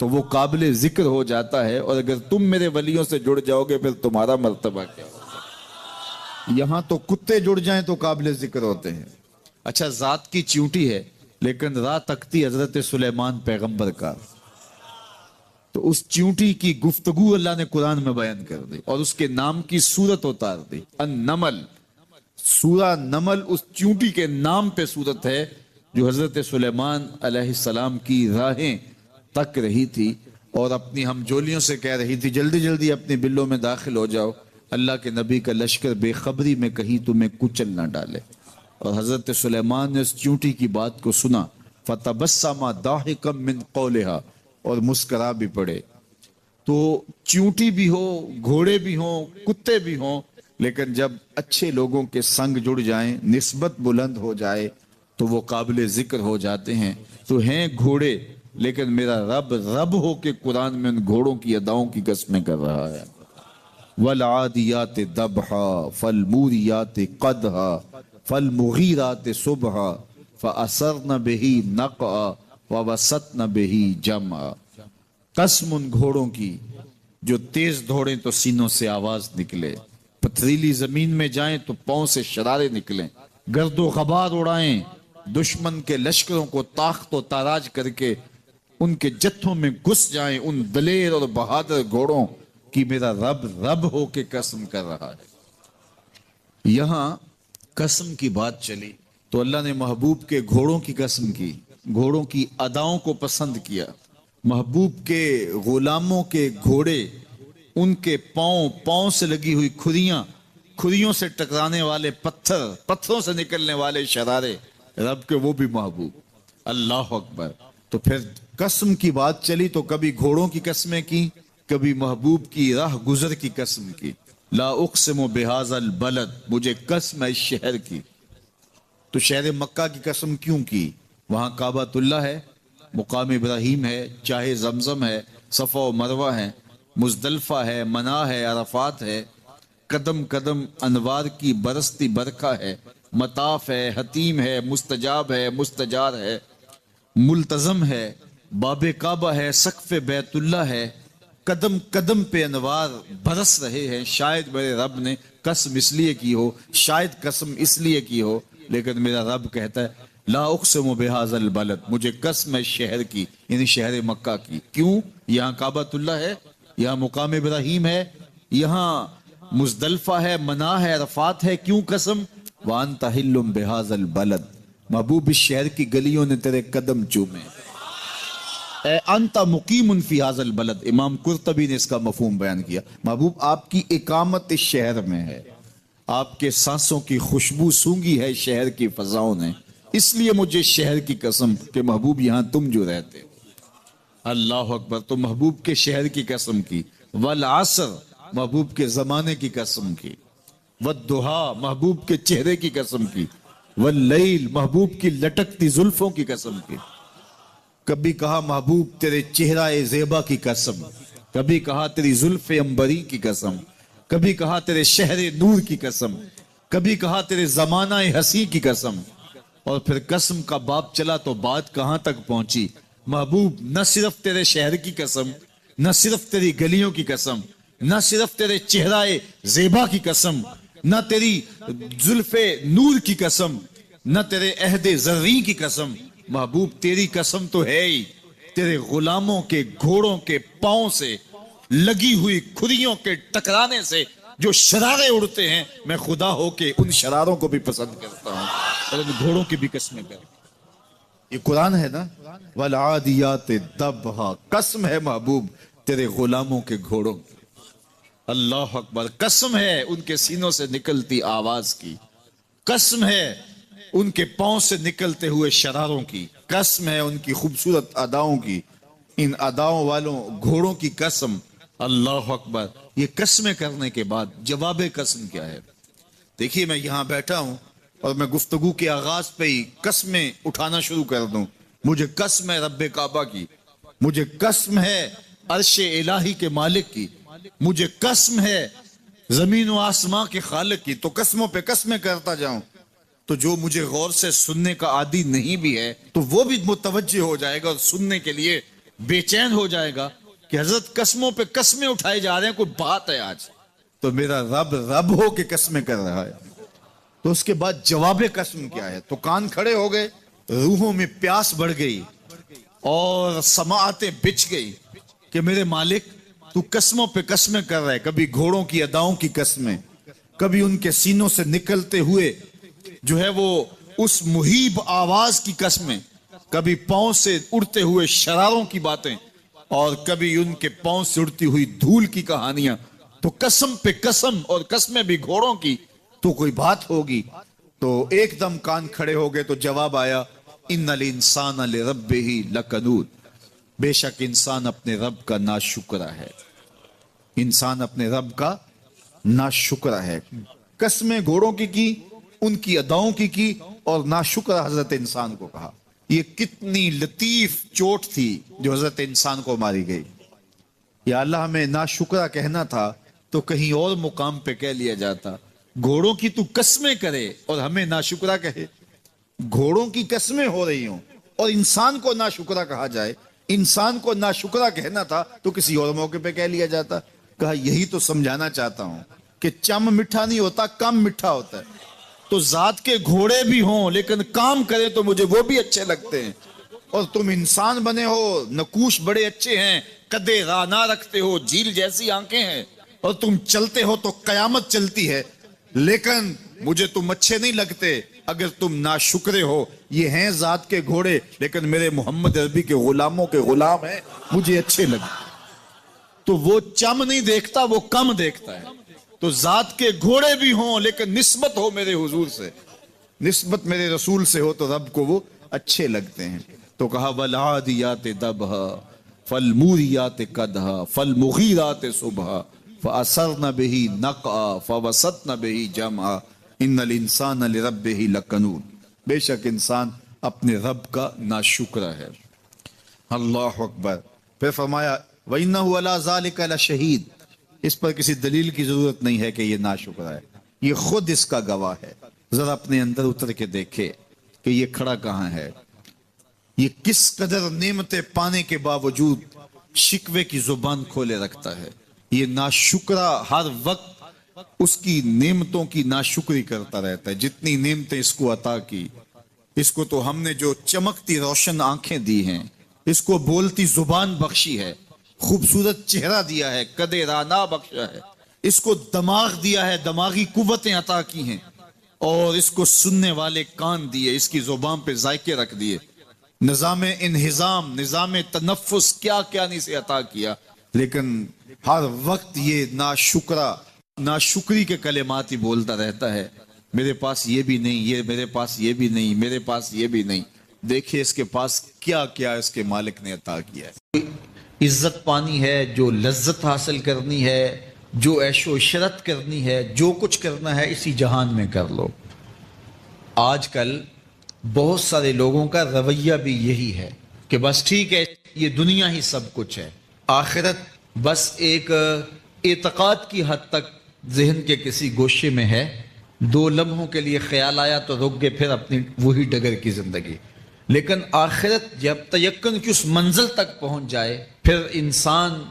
تو وہ قابل ذکر ہو جاتا ہے، اور اگر تم میرے ولیوں سے جڑ جاؤ گے پھر تمہارا مرتبہ کیا ہوگا؟ یہاں تو کتے جڑ جائیں تو قابل ذکر ہوتے ہیں۔ اچھا، ذات کی چیونٹی ہے لیکن راہ تکتی حضرت سلیمان پیغمبر کا، تو اس چیونٹی کی گفتگو اللہ نے قرآن میں بیان کر دی اور اس کے نام کی صورت اتار دی، النمل۔ سورہ نمل اس چیونٹی کے نام پہ صورت ہے جو حضرت سلیمان علیہ السلام کی راہیں تک رہی تھی اور اپنی ہم جولیوں سے کہہ رہی تھی جلدی جلدی اپنی بلوں میں داخل ہو جاؤ، اللہ کے نبی کا لشکر بے خبری میں کہیں تمہیں کچل نہ ڈالے۔ اور حضرت سلیمان نے اس چیونٹی کی بات کو سنا، فَتَبَسَّمَ ضَاحِكًا مِّن قَوْلِهَا، اور مسکرا بھی پڑے۔ تو چیونٹی بھی ہو، گھوڑے بھی ہوں، کتے بھی ہوں، لیکن جب اچھے لوگوں کے سنگ جڑ جائیں، نسبت بلند ہو جائے تو وہ قابل ذکر ہو جاتے ہیں۔ تو ہیں گھوڑے لیکن میرا رب رب ہو کے قرآن میں ان گھوڑوں کی اداؤں کی قسمیں کر رہا ہے۔ وَالْعَادِيَاتِ ضَبْحًا فَالْمُورِيَاتِ قَدْحًا فَالْمُغِيرَاتِ صُبْحًا فَأَثَرْنَ بِهِ نَقْعًا وَوَسَطْنَ بِهِ جَمْعًا۔ قسم ان گھوڑوں کی جو تیز دوڑیں تو سینوں سے آواز نکلے، پتھریلی زمین میں جائیں تو پاؤں سے شرارے نکلیں، گرد و غبار اڑائیں، دشمن کے لشکروں کو تاخت و تاراج کر کے ان کے جتھوں میں گھس جائیں، ان دلیر اور بہادر گھوڑوں کی میرا رب رب ہو کے قسم کر رہا ہے۔ یہاں قسم کی بات چلی تو اللہ نے محبوب کے گھوڑوں کی قسم کی، گھوڑوں کی اداؤں کو پسند کیا۔ محبوب کے غلاموں کے گھوڑے، ان کے پاؤں سے لگی ہوئی کھریوں سے ٹکرانے والے پتھروں سے نکلنے والے شرارے، رب کے وہ بھی محبوب۔ اللہ اکبر۔ تو پھر قسم کی بات چلی تو کبھی گھوڑوں کی قسمیں کی، کبھی محبوب کی راہ گزر کی قسم کی۔ لا اقسم بہذا البلد، مجھے قسم ہے اس شہر کی۔ تو شہر مکہ کی قسم کیوں کی؟ وہاں کعبۃ اللہ ہے، مقام ابراہیم ہے، چاہے زمزم ہے، صفا و مروہ ہے، مزدلفہ ہے، منا ہے، عرفات ہے، قدم قدم انوار کی برستی برکھا ہے، مطاف ہے، حتیم ہے، مستجاب ہے، مستجار ہے، ملتزم ہے، باب کعبہ ہے، سقف بیت اللہ ہے، قدم قدم پہ انوار برس رہے ہیں۔ شاید میرے رب نے قسم اس لیے کی ہو، شاید قسم اس لیے کی ہو، لیکن میرا رب کہتا ہے لا اقسم بہذا البلد، مجھے قسم ہے شہر کی، یعنی شہر مکہ کی۔ کیوں؟ یہاں کعبۃ اللہ ہے، یہاں مقام ابراہیم ہے، یہاں مزدلفہ ہے، منا ہے، عرفات ہے۔ کیوں قسم؟ وانت حل بہذا البلد، محبوب اس شہر کی گلیوں نے تیرے قدم چومے۔ اے انت مقیم فی ھذا البلد، امام قرطبی نے اس کا مفہوم بیان کیا، محبوب آپ کی اقامت اس شہر میں ہے، آپ کے سانسوں کی خوشبو سونگی ہے شہر کی فضاؤں نے، اس لیے مجھے شہر کی قسم کہ محبوب یہاں تم جو رہتے۔ اللہ اکبر۔ تو محبوب کے شہر کی قسم کی، والعصر، محبوب کے زمانے کی قسم کی، والضحیٰ، محبوب کے چہرے کی قسم کی، واللیل، محبوب کی لٹکتی زلفوں کی قسم کی۔ کبھی کہا محبوب تیرے چہرہ زیبا کی قسم، کبھی کہا تیری زلف عنبری کی قسم، کبھی کہا تیرے شہر نور کی قسم، کبھی کہا تیرے زمانہ حسین کی قسم۔ اور پھر قسم کا باب چلا تو بات کہاں تک پہنچی؟ محبوب نہ صرف تیرے شہر کی قسم، نہ صرف تیری گلیوں کی قسم، نہ صرف تیرے چہرہ زیبا کی قسم، نہ تیری زلف نور کی قسم، نہ تیرے عہد زرعی کی قسم، محبوب تیری قسم تو ہے ہی تیرے غلاموں کے گھوڑوں کے پاؤں سے لگی ہوئی کھریوں کے ٹکرانے سے جو شرارے اڑتے ہیں، میں خدا ہو کے ان شراروں کو بھی پسند کرتا ہوں اور ان گھوڑوں کی بھی قسمیں کرتا ہوں۔ یہ قرآن ہے نا، والعادیات ضبحا، قسم ہے محبوب تیرے غلاموں کے گھوڑوں کی۔ اللہ اکبر۔ قسم ہے ان کے سینوں سے نکلتی آواز کی، قسم ہے ان کے پاؤں سے نکلتے ہوئے شراروں کی، قسم ہے ان کی خوبصورت اداؤں کی، ان اداؤں والوں گھوڑوں کی قسم۔ اللہ اکبر۔ یہ قسمیں کرنے کے بعد جواب قسم کیا ہے؟ دیکھیے میں یہاں بیٹھا ہوں اور میں گفتگو کے آغاز پہ ہی قسمیں اٹھانا شروع کر دوں۔ مجھے قسم ہے رب کعبہ کی، مجھے قسم ہے عرش الہی کے مالک کی، مجھے قسم ہے زمین و آسمان کے خالق کی، تو قسموں پہ قسمیں کرتا جاؤں تو جو مجھے غور سے سننے کا عادی نہیں بھی ہے تو وہ بھی متوجہ ہو جائے گا اور سننے کے لیے بے چین ہو جائے گا کہ حضرت قسموں پہ قسمیں اٹھائے جا رہے ہیں، کوئی بات ہے آج تو میرا رب رب ہو کے قسمیں کر رہا ہے. تو اس کے بعد جواب قسم کیا ہے؟ تو کان کھڑے ہو گئے، روحوں میں پیاس بڑھ گئی اور سماعتیں بچھ گئی کہ میرے مالک تو قسموں پہ قسمیں کر رہا ہے. کبھی گھوڑوں کی اداؤں کی قسمیں، کبھی ان کے سینوں سے نکلتے ہوئے جو ہے وہ اس مہیب آواز کی قسمیں، کبھی پاؤں سے اڑتے ہوئے شراروں کی باتیں، اور کبھی ان کے پاؤں سے اڑتی ہوئی دھول کی کہانیاں. تو قسم پہ قسم، اور قسمیں بھی گھوڑوں کی، تو کوئی بات ہوگی. تو ایک دم کان کھڑے ہو گئے تو جواب آیا ان الانسان لربہ لکنود، بے شک انسان اپنے رب کا ناشکرا ہے. انسان اپنے رب کا ناشکرا ہے. قسمیں گھوڑوں کی ان کی اداؤں کی اور ناشکرا حضرت انسان کو کہا. یہ کتنی لطیف چوٹ تھی جو حضرت انسان کو ماری گئی. یا اللہ ہمیں ناشکرا کہنا تھا تو کہیں اور مقام پہ کہہ لیا جاتا. گھوڑوں کی تو قسمیں کرے اور ہمیں ناشکرا کہے. گھوڑوں کی قسمیں ہو رہی ہوں اور انسان کو ناشکرا کہا جائے. انسان کو ناشکرا کہنا تھا تو کسی اور موقع پہ کہہ لیا جاتا. کہا یہی تو سمجھانا چاہتا ہوں کہ چم میٹھا نہیں ہوتا، کم میٹھا ہوتا ہے. تو ذات کے گھوڑے بھی ہوں لیکن کام کریں تو مجھے وہ بھی اچھے لگتے ہیں. اور تم انسان بنے ہو، نقوش بڑے اچھے ہیں، قدے رانا رکھتے ہو، جھیل جیسی آنکھیں ہیں، اور تم چلتے ہو تو قیامت چلتی ہے، لیکن مجھے تم اچھے نہیں لگتے. اگر تم ناشکرے ہو، یہ ہیں ذات کے گھوڑے لیکن میرے محمد عربی کے غلاموں کے غلام ہیں، مجھے اچھے لگتے. تو وہ چم نہیں دیکھتا، وہ کم دیکھتا ہے. تو ذات کے گھوڑے بھی ہوں لیکن نسبت ہو میرے حضور سے، نسبت میرے رسول سے ہو تو رب کو وہ اچھے لگتے ہیں. تو کہا والعادیات ضبحا فالموریات قدحا فالمغیرات صبحا فاثرن به نقعا فوسطن به جمعا ان الانسان لربہ لکنود. بے شک انسان اپنے رب کا ناشکرا ہے. اللہ اکبر. پھر فرمایا وَإِنَّهُ عَلَىٰ ذَلِكَ لَشَهِيدٌ. اس پر کسی دلیل کی ضرورت نہیں ہے کہ یہ ناشکرا ہے، یہ خود اس کا گواہ ہے. ذرا اپنے اندر اتر کے دیکھے کہ یہ کھڑا کہاں ہے. یہ کس قدر نعمتیں پانے کے باوجود شکوے کی زبان کھولے رکھتا ہے. یہ ناشکرا ہر وقت اس کی نعمتوں کی ناشکری کرتا رہتا ہے. جتنی نعمتیں اس کو عطا کی، اس کو تو ہم نے جو چمکتی روشن آنکھیں دی ہیں، اس کو بولتی زبان بخشی ہے، خوبصورت چہرہ دیا ہے، قدے رانا بخشا ہے، اس کو دماغ دیا ہے، دماغی قوتیں عطا کی ہیں، اور اس کو سننے والے کان دیے، اس کی زبان پہ ذائقے رکھ دیے، نظام انہضام، نظام تنفس، کیا کیا نہیں سے عطا کیا. لیکن ہر وقت یہ ناشکری کے کلمات ہی بولتا رہتا ہے. میرے پاس یہ بھی نہیں، یہ میرے پاس یہ بھی نہیں، میرے پاس یہ بھی نہیں. دیکھیں اس کے پاس کیا کیا اس کے مالک نے عطا کیا ہے. عزت پانی ہے، جو لذت حاصل کرنی ہے، جو عیش و عشرت کرنی ہے، جو کچھ کرنا ہے اسی جہان میں کر لو. آج کل بہت سارے لوگوں کا رویہ بھی یہی ہے کہ بس ٹھیک ہے، یہ دنیا ہی سب کچھ ہے، آخرت بس ایک اعتقاد کی حد تک ذہن کے کسی گوشے میں ہے. 2 لمحوں کے لیے خیال آیا تو رک گئے، پھر اپنی وہی ڈگر کی زندگی. لیکن آخرت جب تیقن کی اس منزل تک پہنچ جائے، پھر انسان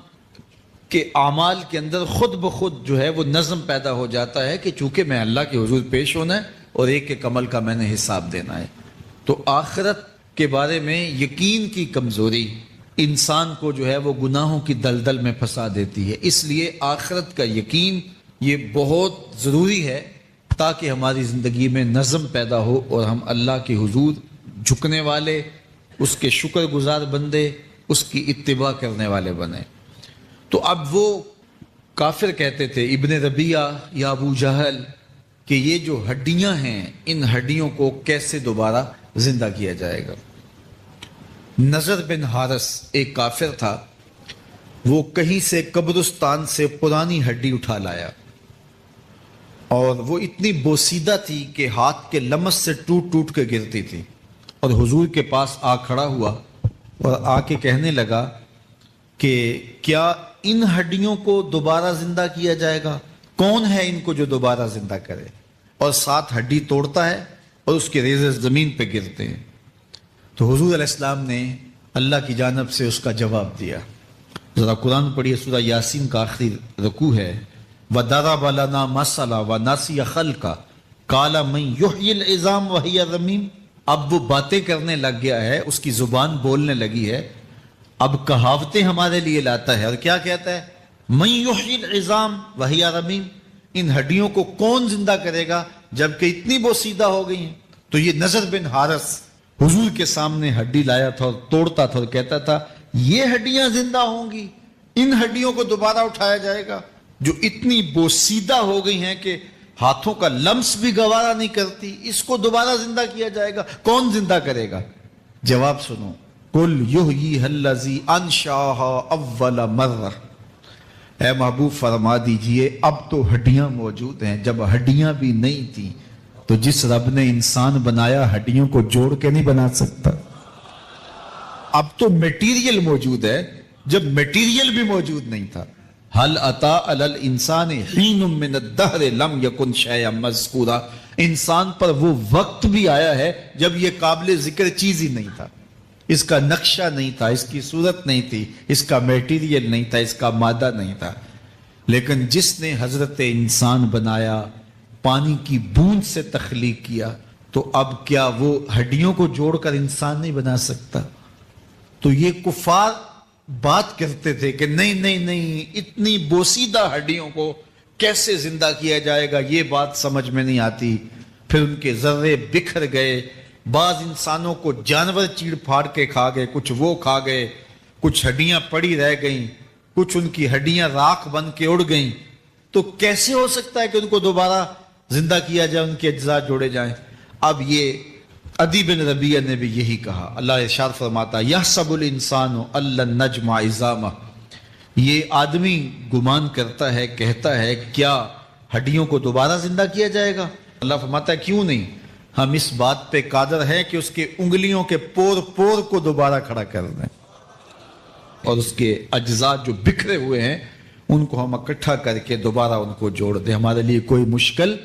کے اعمال کے اندر خود بخود جو ہے وہ نظم پیدا ہو جاتا ہے کہ چونکہ میں اللہ کے حضور پیش ہونا ہے اور ایک ایک عمل کا میں نے حساب دینا ہے. تو آخرت کے بارے میں یقین کی کمزوری انسان کو جو ہے وہ گناہوں کی دلدل میں پھنسا دیتی ہے. اس لیے آخرت کا یقین یہ بہت ضروری ہے تاکہ ہماری زندگی میں نظم پیدا ہو اور ہم اللہ کے حضور جھکنے والے، اس کے شکر گزار بندے، اس کی اتباع کرنے والے بنے. تو اب وہ کافر کہتے تھے ابن ربیعہ یا ابو جہل کہ یہ جو ہڈیاں ہیں ان ہڈیوں کو کیسے دوبارہ زندہ کیا جائے گا. نضر بن حارث ایک کافر تھا، وہ کہیں سے قبرستان سے پرانی ہڈی اٹھا لایا اور وہ اتنی بوسیدہ تھی کہ ہاتھ کے لمس سے ٹوٹ ٹوٹ کے گرتی تھی. اور حضور کے پاس آ کھڑا ہوا اور آ کے کہنے لگا کہ کیا ان ہڈیوں کو دوبارہ زندہ کیا جائے گا؟ کون ہے ان کو جو دوبارہ زندہ کرے؟ اور 7 ہڈی توڑتا ہے اور اس کے ریزے زمین پہ گرتے ہیں. تو حضور علیہ السلام نے اللہ کی جانب سے اس کا جواب دیا. ذرا قرآن پڑھیے، سورہ یاسین کا آخری رکوع ہے. وَضَرَبَ لَنَا مَثَلًا وَنَسِیَ خَلْقَهُ قَالَ مَن يُحْیِی الْعِظَامَ وَهِیَ رَمِیمٌ. اب وہ باتیں کرنے لگ گیا ہے، اس کی زبان بولنے لگی ہے، اب کہاوتیں ہمارے لیے لاتا ہے. اور کیا کہتا ہے؟ مَن يُحْیِی الْعِظَامَ وَهِیَ رَمِیمٌ. ان ہڈیوں کو کون زندہ کرے گا جبکہ اتنی بوسیدہ ہو گئی ہیں. تو یہ نضر بن حارث حضور کے سامنے ہڈی لایا تھا اور توڑتا تھا اور کہتا تھا یہ ہڈیاں زندہ ہوں گی، ان ہڈیوں کو دوبارہ اٹھایا جائے گا جو اتنی بوسیدہ ہو گئی ہیں کہ ہاتھوں کا لمس بھی گوارا نہیں کرتی، اس کو دوبارہ زندہ کیا جائے گا، کون زندہ کرے گا؟ جواب سنو، قُلْ يُحْيِيهَا الَّذِي أَنشَأَهَا أَوَّلَ مَرَّةٍ. اے محبوب فرما دیجئے اب تو ہڈیاں موجود ہیں، جب ہڈیاں بھی نہیں تھیں تو جس رب نے انسان بنایا ہڈیوں کو جوڑ کے نہیں بنا سکتا. اب تو میٹیریل موجود ہے جب میٹیریل بھی موجود نہیں تھا. هل اتى على الانسان حين من الدهر لم يكن شيئا مذكورا. انسان پر وہ وقت بھی آیا ہے جب یہ قابل ذکر چیز ہی نہیں تھا، اس کا نقشہ نہیں تھا، اس کی صورت نہیں تھی، اس کا میٹیریل نہیں تھا، اس کا مادہ نہیں تھا. لیکن جس نے حضرت انسان بنایا، پانی کی بوند سے تخلیق کیا، تو اب کیا وہ ہڈیوں کو جوڑ کر انسان نہیں بنا سکتا؟ تو یہ کفار بات کرتے تھے کہ نہیں اتنی بوسیدہ ہڈیوں کو کیسے زندہ کیا جائے گا، یہ بات سمجھ میں نہیں آتی. پھر ان کے ذرے بکھر گئے، بعض انسانوں کو جانور چیڑ پھاڑ کے کھا گئے، کچھ وہ کھا گئے، کچھ ہڈیاں پڑی رہ گئیں، کچھ ان کی ہڈیاں راکھ بن کے اڑ گئیں. تو کیسے ہو سکتا ہے کہ ان کو دوبارہ زندہ کیا جائے، ان کے اجزاء جوڑے جائیں؟ اب یہ عدی بن ربیعہ نے بھی یہی کہا. اللہ ارشاد فرماتا یحسب الانسان ان لن نجمع عظامہ. یہ آدمی گمان کرتا ہے، کہتا ہے کیا ہڈیوں کو دوبارہ زندہ کیا جائے گا؟ اللہ فرماتا ہے کیوں نہیں، ہم اس بات پہ قادر ہیں کہ اس کے انگلیوں کے پور پور کو دوبارہ کھڑا کر دیں اور اس کے اجزاء جو بکھرے ہوئے ہیں ان کو ہم اکٹھا کر کے دوبارہ ان کو جوڑ دیں. ہمارے لیے کوئی مشکل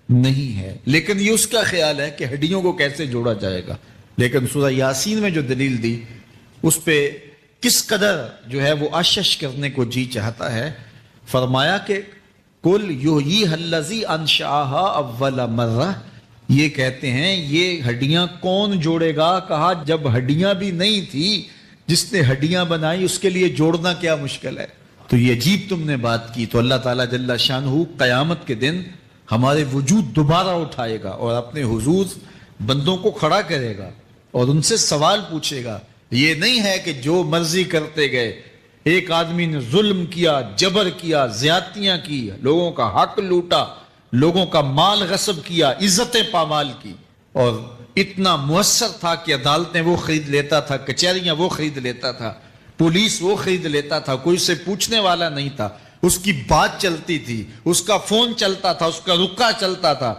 نہیں ہے. لیکن یہ اس کا خیال ہے کہ ہڈیوں کو کیسے جوڑا جائے گا. لیکن سورہ یاسین میں جو دلیل دی اس پہ کس قدر جو ہے وہ آشش کرنے کو جی چاہتا ہے. فرمایا کہ قُلْ يُحْيِيهَا الَّذِي أَنشَأَهَا أَوَّلَ مَرَّةٍ. یہ کہتے ہیں یہ ہڈیاں کون جوڑے گا؟ کہا جب ہڈیاں بھی نہیں تھی، جس نے ہڈیاں بنائی اس کے لیے جوڑنا کیا مشکل ہے. تو یہ عجیب تم نے بات کی. تو اللہ تعالیٰ جل شانہ قیامت کے دن ہمارے وجود دوبارہ اٹھائے گا اور اپنے حضور بندوں کو کھڑا کرے گا اور ان سے سوال پوچھے گا. یہ نہیں ہے کہ جو مرضی کرتے گئے. ایک آدمی نے ظلم کیا، جبر کیا، زیادتیاں کی، لوگوں کا حق لوٹا، لوگوں کا مال غصب کیا، عزتیں پامال کی، اور اتنا مؤثر تھا کہ عدالتیں وہ خرید لیتا تھا، کچہریاں وہ خرید لیتا تھا، پولیس وہ خرید لیتا تھا، کوئی سے پوچھنے والا نہیں تھا، اس کی بات چلتی تھی، اس کا فون چلتا تھا، اس کا رکا چلتا تھا،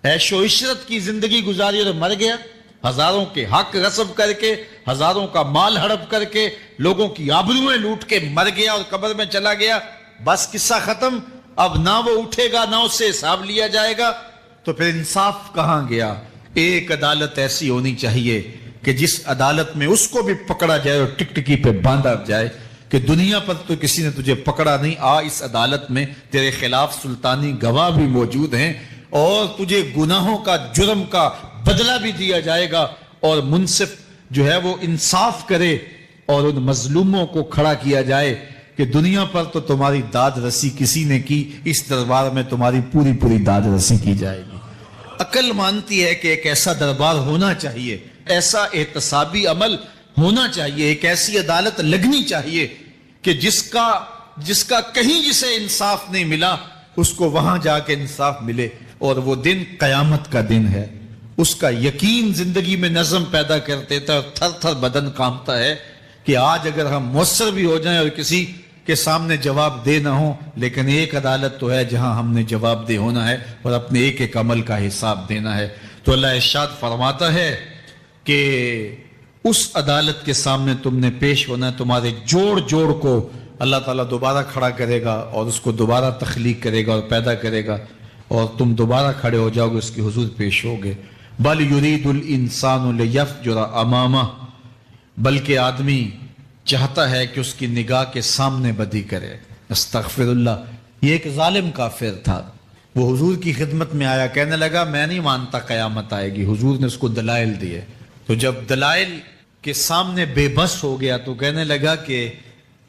عیش و عشرت کی زندگی گزاری اور مر گیا. ہزاروں کے حق غصب کر کے، ہزاروں کا مال ہڑپ کر کے، لوگوں کی آبروئیں لوٹ کے مر گیا اور قبر میں چلا گیا. بس قصہ ختم. اب نہ وہ اٹھے گا نہ اس سے حساب لیا جائے گا. تو پھر انصاف کہاں گیا؟ ایک عدالت ایسی ہونی چاہیے کہ جس عدالت میں اس کو بھی پکڑا جائے اور ٹکٹکی پہ باندھا جائے کہ دنیا پر تو کسی نے تجھے پکڑا نہیں، آ اس عدالت میں تیرے خلاف سلطانی گواہ بھی موجود ہیں اور تجھے گناہوں کا، جرم کا بدلہ بھی دیا جائے گا، اور منصف جو ہے وہ انصاف کرے اور ان مظلوموں کو کھڑا کیا جائے کہ دنیا پر تو تمہاری داد رسی کسی نے کی، اس دربار میں تمہاری پوری پوری داد رسی کی جائے گی. عقل مانتی ہے کہ ایک ایسا دربار ہونا چاہیے، ایسا احتسابی عمل ہونا چاہیے، ایک ایسی عدالت لگنی چاہیے کہ جس کا کہیں جسے انصاف نہیں ملا اس کو وہاں جا کے انصاف ملے. اور وہ دن قیامت کا دن ہے. اس کا یقین زندگی میں نظم پیدا کر دیتا ہے اور تھر تھر بدن کانپتا ہے کہ آج اگر ہم مؤثر بھی ہو جائیں اور کسی کے سامنے جواب دے نہ ہو، لیکن ایک عدالت تو ہے جہاں ہم نے جواب دہ ہونا ہے اور اپنے ایک ایک عمل کا حساب دینا ہے. تو اللہ ارشاد فرماتا ہے کہ اس عدالت کے سامنے تم نے پیش ہونا ہے. تمہارے جوڑ جوڑ کو اللہ تعالیٰ دوبارہ کھڑا کرے گا اور اس کو دوبارہ تخلیق کرے گا اور پیدا کرے گا اور تم دوبارہ کھڑے ہو جاؤ گے، اس کے حضور پیش ہوگے. بل یرید الانسان لیفجر امامہ. بلکہ آدمی چاہتا ہے کہ اس کی نگاہ کے سامنے بدی کرے. استغفر اللہ. یہ ایک ظالم کافر تھا، وہ حضور کی خدمت میں آیا، کہنے لگا میں نہیں مانتا قیامت آئے گی. حضور نے اس کو دلائل دیے، تو جب دلائل کے سامنے بے بس ہو گیا تو کہنے لگا کہ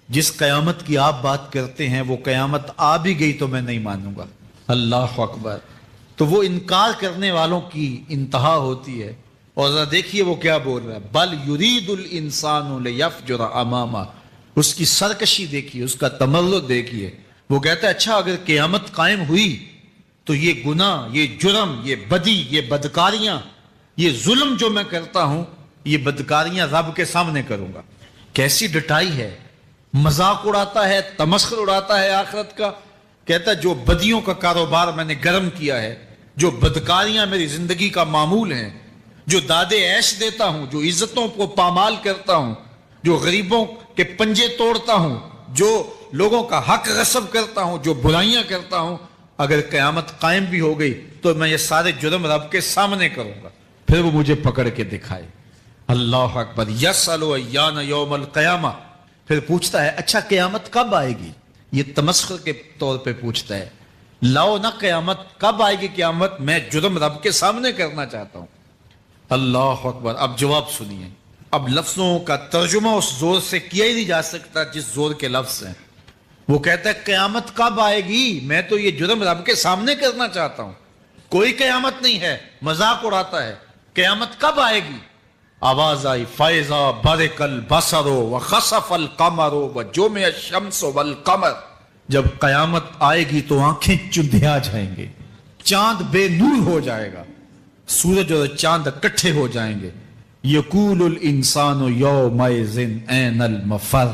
جس قیامت کی آپ بات کرتے ہیں وہ قیامت آ بھی گئی تو میں نہیں مانوں گا. اللہ اکبر. تو وہ انکار کرنے والوں کی انتہا ہوتی ہے. اور ذرا دیکھیے وہ کیا بول رہا ہے، بل یرید الانسان لیفجر امامہ. اس کی سرکشی دیکھیے، اس کا تمرد دیکھیے. وہ کہتا ہے اچھا اگر قیامت قائم ہوئی تو یہ گناہ، یہ جرم، یہ بدی، یہ بدکاریاں، یہ ظلم جو میں کرتا ہوں، یہ بدکاریاں رب کے سامنے کروں گا. کیسی ڈٹائی ہے، مذاق اڑاتا ہے، تمسخر اڑاتا ہے آخرت کا. کہتا ہے جو بدیوں کا کاروبار میں نے گرم کیا ہے، جو بدکاریاں میری زندگی کا معمول ہیں، جو دادے عیش دیتا ہوں، جو عزتوں کو پامال کرتا ہوں، جو غریبوں کے پنجے توڑتا ہوں، جو لوگوں کا حق غصب کرتا ہوں، جو برائیاں کرتا ہوں، اگر قیامت قائم بھی ہو گئی تو میں یہ سارے جرم رب کے سامنے کروں گا. پھر وہ مجھے پکڑ کے دکھائے. اللہ اکبر. یسأل ایان یوم القیامہ. پھر پوچھتا ہے اچھا قیامت کب آئے گی. یہ تمسخر کے طور پہ پوچھتا ہے. لاؤ نہ قیامت، کب آئے گی قیامت، میں جرم رب کے سامنے کرنا چاہتا ہوں. اللہ اکبر. اب جواب سنیے. اب لفظوں کا ترجمہ اس زور سے کیا ہی نہیں جا سکتا جس زور کے لفظ ہیں. وہ کہتا ہے قیامت کب آئے گی، میں تو یہ جرم رب کے سامنے کرنا چاہتا ہوں. کوئی قیامت نہیں ہے، مذاق اڑاتا ہے. قیامت کب آئے گی. آواز آئی فَإِذَا بَرِقَ الْبَصَرُ وَخَسَفَ الْقَمَرُ وَجُمِعَ الشَّمْسُ وَالْقَمَرُ. جب قیامت آئے گی تو آنکھیں چندھیا جائیں گے، چاند بے نور ہو جائے گا، سورج اور چاند اکٹھے ہو جائیں گے. یقول الانسان یومئذ این المفر.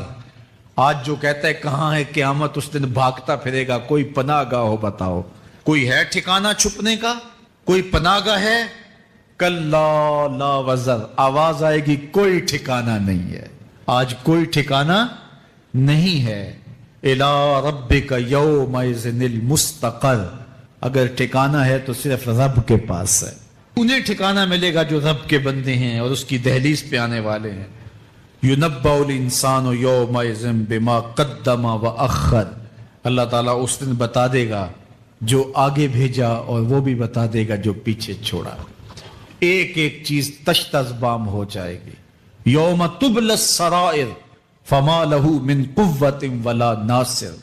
آج جو کہتا ہے کہاں ہے قیامت، اس دن بھاگتا پھرے گا. کوئی پناہ گاہ ہو بتاؤ، کوئی ہے ٹھکانہ چھپنے کا، کوئی پناہ گاہ ہے. کلا لا وزر. آواز آئے گی کوئی ٹھکانہ نہیں ہے. آج کوئی ٹھکانہ نہیں ہے. الی ربک یومئذ المستقر. اگر ٹھکانہ ہے تو صرف رب کے پاس ہے. انہیں ٹھکانہ ملے گا جو رب کے بندے ہیں اور اس کی دہلیز پہ آنے والے ہیں. یُنَبَّأُ الْإِنسَانُ يَوْمَئِذٍ بِمَا قَدَّمَ وَأَخَّرَ. اللہ تعالیٰ اس دن بتا دے گا جو آگے بھیجا اور وہ بھی بتا دے گا جو پیچھے چھوڑا. ایک ایک چیز تشت ازبام ہو جائے گی. یوم تبل السرائر فما لہ من قوت ولا ناصر.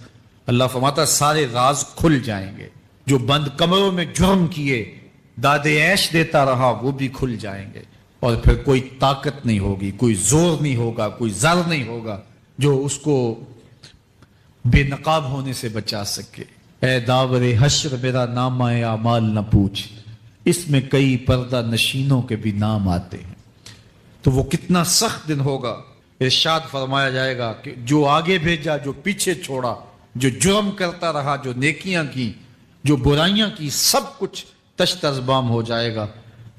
اللہ فرماتا سارے راز کھل جائیں گے. جو بند کمروں میں جرم کیے، دادے عیش دیتا رہا، وہ بھی کھل جائیں گے. اور پھر کوئی طاقت نہیں ہوگی، کوئی زور نہیں ہوگا، کوئی زر نہیں ہوگا جو اس کو بے نقاب ہونے سے بچا سکے. اے داور حشر میرا نامہ اعمال نہ پوچھ، اس میں کئی پردہ نشینوں کے بھی نام آتے ہیں. تو وہ کتنا سخت دن ہوگا. ارشاد فرمایا جائے گا کہ جو آگے بھیجا، جو پیچھے چھوڑا، جو جرم کرتا رہا، جو نیکیاں کی، جو برائیاں کی، سب کچھ تشت ازبام ہو جائے گا.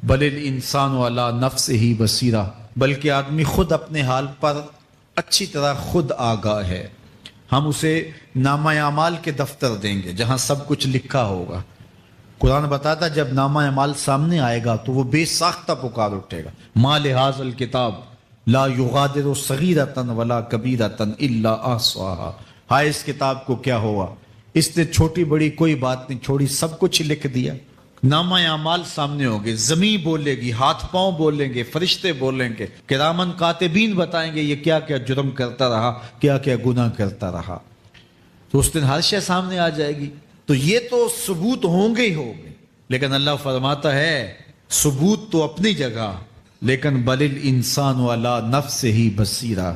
بل الانسان علی نفسہ بصیرہ. بلکہ آدمی خود اپنے حال پر اچھی طرح خود آگاہ ہے. ہم اسے نامہ اعمال کے دفتر دیں گے جہاں سب کچھ لکھا ہوگا. قرآن بتاتا جب نامہ اعمال سامنے آئے گا تو وہ بے ساختہ پکار اٹھے گا. ما لہذا الکتاب لا یغادر صغیرۃ ولا کبیرۃ الا احصاها. ہائے اس کتاب کو کیا ہوا، اس نے چھوٹی بڑی کوئی بات نہیں چھوڑی، سب کچھ لکھ دیا. نامہ اعمال سامنے ہوگے، زمین بولے گی، ہاتھ پاؤں بولیں گے، فرشتے بولیں گے، کرامن کاتبین بتائیں گے یہ کیا کیا جرم کرتا رہا، کیا کیا گناہ کرتا رہا. تو اس دن ہر شے سامنے آ جائے گی. تو یہ تو ثبوت ہوں گے ہی ہوں گے. لیکن اللہ فرماتا ہے ثبوت تو اپنی جگہ، لیکن بل الانسان علی نفسہ بصیرہ.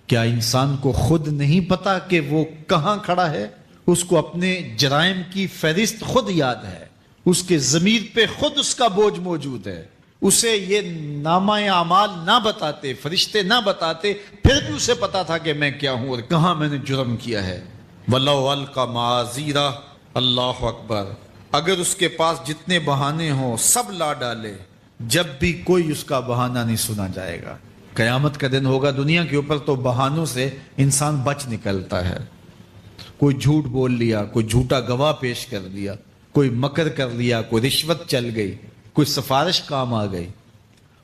کیا انسان کو خود نہیں پتا کہ وہ کہاں کھڑا ہے؟ اس کو اپنے جرائم کی فہرست خود یاد ہے، اس کے ضمیر پہ خود اس کا بوجھ موجود ہے. اسے یہ نامہ اعمال نہ بتاتے، فرشتے نہ بتاتے، پھر بھی اسے پتا تھا کہ میں کیا ہوں اور کہاں میں نے جرم کیا ہے. وَلَوْ أَلْقَى مَعَاذِيرَهُ. اللہ اکبر. اگر اس کے پاس جتنے بہانے ہوں سب لا ڈالے، جب بھی کوئی اس کا بہانہ نہیں سنا جائے گا. قیامت کا دن ہوگا، دنیا کے اوپر تو بہانوں سے انسان بچ نکلتا ہے. کوئی جھوٹ بول لیا، کوئی جھوٹا گواہ پیش کر دیا، کوئی مکر کر لیا، کوئی رشوت چل گئی، کوئی سفارش کام آ گئی.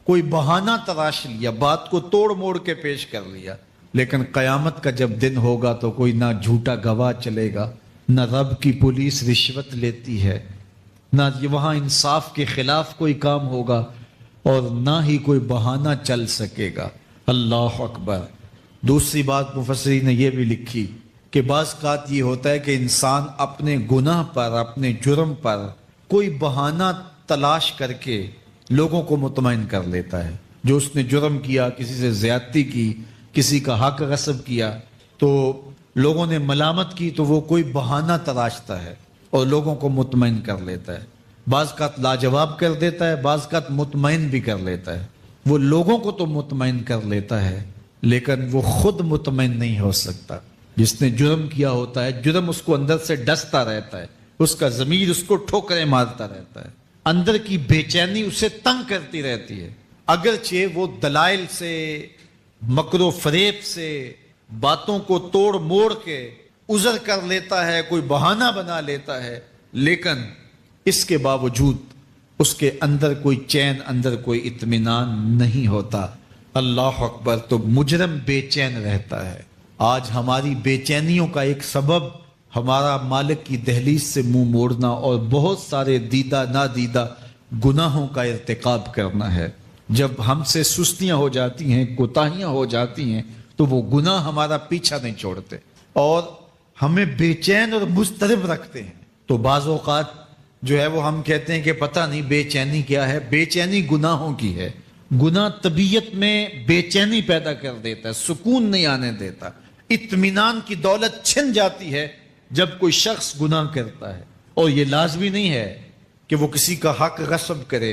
کوئی بہانہ تراش لیا، بات کو توڑ موڑ کے پیش کر لیا، لیکن قیامت کا جب دن ہوگا تو کوئی نہ جھوٹا گواہ چلے گا، نہ رب کی پولیس رشوت لیتی ہے، نہ وہاں انصاف کے خلاف کوئی کام ہوگا، اور نہ ہی کوئی بہانہ چل سکے گا۔ اللہ اکبر۔ دوسری بات مفسرین نے یہ بھی لکھی کہ بعض اوقات یہ ہوتا ہے کہ انسان اپنے گناہ پر، اپنے جرم پر کوئی بہانہ تلاش کر کے لوگوں کو مطمئن کر لیتا ہے۔ جو اس نے جرم کیا، کسی سے زیادتی کی، کسی کا حق غصب کیا، تو لوگوں نے ملامت کی تو وہ کوئی بہانہ تلاشتا ہے اور لوگوں کو مطمئن کر لیتا ہے۔ بعض اوقات لاجواب کر دیتا ہے، بعض اوقات مطمئن بھی کر لیتا ہے۔ وہ لوگوں کو تو مطمئن کر لیتا ہے لیکن وہ خود مطمئن نہیں ہو سکتا۔ جس نے جرم کیا ہوتا ہے، جرم اس کو اندر سے ڈستا رہتا ہے، اس کا ضمیر اس کو ٹھوکریں مارتا رہتا ہے، اندر کی بے چینی اسے تنگ کرتی رہتی ہے۔ اگرچہ وہ دلائل سے، مکر و فریب سے، باتوں کو توڑ موڑ کے عذر کر لیتا ہے، کوئی بہانہ بنا لیتا ہے، لیکن اس کے باوجود اس کے اندر کوئی چین، اندر کوئی اطمینان نہیں ہوتا۔ اللہ اکبر۔ تو مجرم بے چین رہتا ہے۔ آج ہماری بے چینیوں کا ایک سبب ہمارا مالک کی دہلیز سے منہ موڑنا اور بہت سارے دیدہ نادیدہ گناہوں کا ارتکاب کرنا ہے۔ جب ہم سے سستیاں ہو جاتی ہیں، کوتاہیاں ہو جاتی ہیں، تو وہ گناہ ہمارا پیچھا نہیں چھوڑتے اور ہمیں بے چین اور مضطرب رکھتے ہیں۔ تو بعض اوقات جو ہے وہ ہم کہتے ہیں کہ پتہ نہیں بے چینی کیا ہے۔ بے چینی گناہوں کی ہے۔ گناہ طبیعت میں بے چینی پیدا کر دیتا ہے، سکون نہیں آنے دیتا۔ اطمینان کی دولت چھن جاتی ہے جب کوئی شخص گناہ کرتا ہے، اور یہ لازمی نہیں ہے کہ وہ کسی کا حق غصب کرے،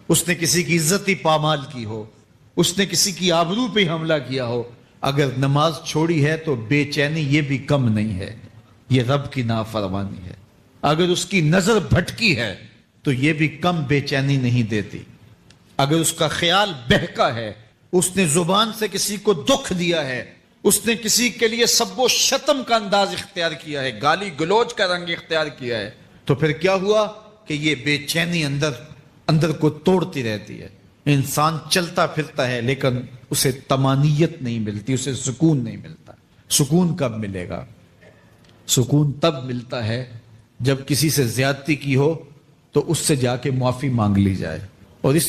اس نے کسی کی عزت ہی پامال کی ہو، اس نے کسی کی آبرو پہ حملہ کیا ہو۔ اگر نماز چھوڑی ہے تو بے چینی یہ بھی کم نہیں ہے، یہ رب کی نافرمانی ہے۔ اگر اس کی نظر بھٹکی ہے تو یہ بھی کم بے چینی نہیں دیتی۔ اگر اس کا خیال بہکا ہے، اس نے زبان سے کسی کو دکھ دیا ہے، اس نے کسی کے لیے سب و شتم کا انداز اختیار کیا ہے، گالی گلوچ کا رنگ اختیار کیا ہے، تو پھر کیا ہوا کہ یہ بے چینی اندر کو توڑتی رہتی ہے۔ انسان چلتا پھرتا ہے لیکن اسے طمانینت نہیں ملتی، اسے سکون نہیں ملتا۔ سکون کب ملے گا؟ سکون تب ملتا ہے جب کسی سے زیادتی کی ہو تو اس سے جا کے معافی مانگ لی جائے، اور اس